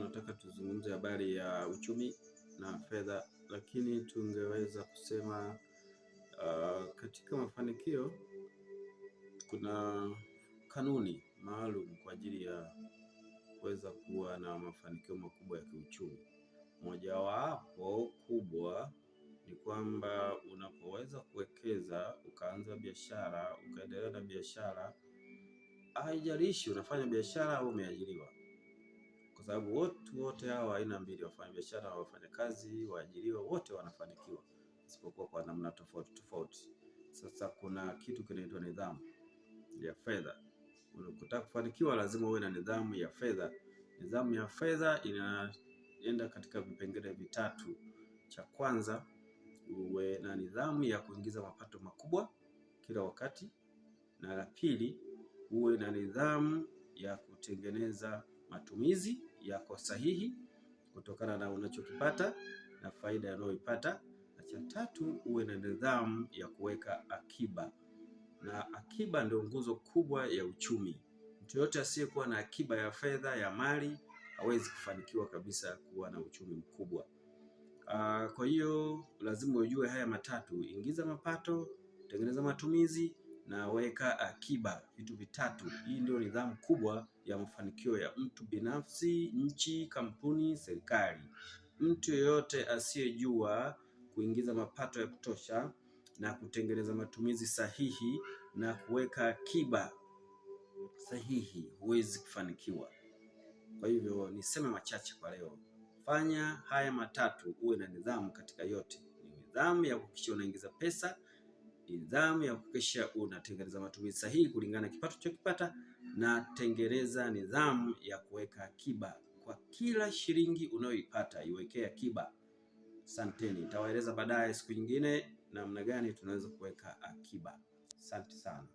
nataka tuzungumze habari ya uchumi na fedha, lakini tungeweza kusema katika mafanikio kuna kanuni maalum kwa ajili ya kuweza kuwa na mafanikio makubwa ya kiuchumi. Mojawapo kubwa ni kwamba unapoweza kuwekeza, ukaanza biashara, ukaendelea na biashara, haijalishi unafanya biashara au umeajiriwa, kwa sababu wote hawa aina mbili, wafanya biashara, wafanya kazi, waajiriwa, wote wanafanikiwa isipokuwa kwa namna tofauti tofauti. Sasa kuna kitu kinaitwa nidhamu ya fedha. Unataka kufanikiwa lazima uwe na nidhamu ya fedha. Nidhamu ya fedha inaenda katika vipengele vitatu. Cha kwanza, uwe na nidhamu ya kuingiza mapato makubwa kila wakati, na la pili, uwe na nidhamu ya kutengeneza matumizi yako sahihi kutokana na unachokipata na faida unayoipata, na cha tatu, uwe na nidhamu ya kuweka akiba. Na akiba ndio nguzo kubwa ya uchumi. Mtu yote asiyekuwa na akiba ya fedha, ya mali, hawezi kufanikiwa kabisa kuwa na uchumi mkubwa. Kwa hiyo lazima ujue haya matatu: ingiza mapato, tengeneza matumizi na weka akiba. Vitu vitatu. Hii ndio nidhamu kubwa ya mafanikio ya mtu binafsi, nchi, kampuni, serikali. Mtu yeyote asiyejua kuingiza mapato ya kutosha na kutengeneza matumizi sahihi na kuweka akiba sahihi, huwezi kufanikiwa. Kwa hivyo niseme machache kwa leo. Fanya haya matatu, uwe na nidhamu katika yote. Nidhamu ya kuhakikisha unaingiza pesa, nidhamu ya kuhakikisha unatengeneza matumizi sahihi kulingana na kipato chokipata, na tengeneza nidhamu ya kuweka akiba. Kwa kila shilingi unayoipata iwekee akiba. Asanteni. Nitawaeleza baadaye siku nyingine namna gani tunaweza kuweka akiba. Asante sana.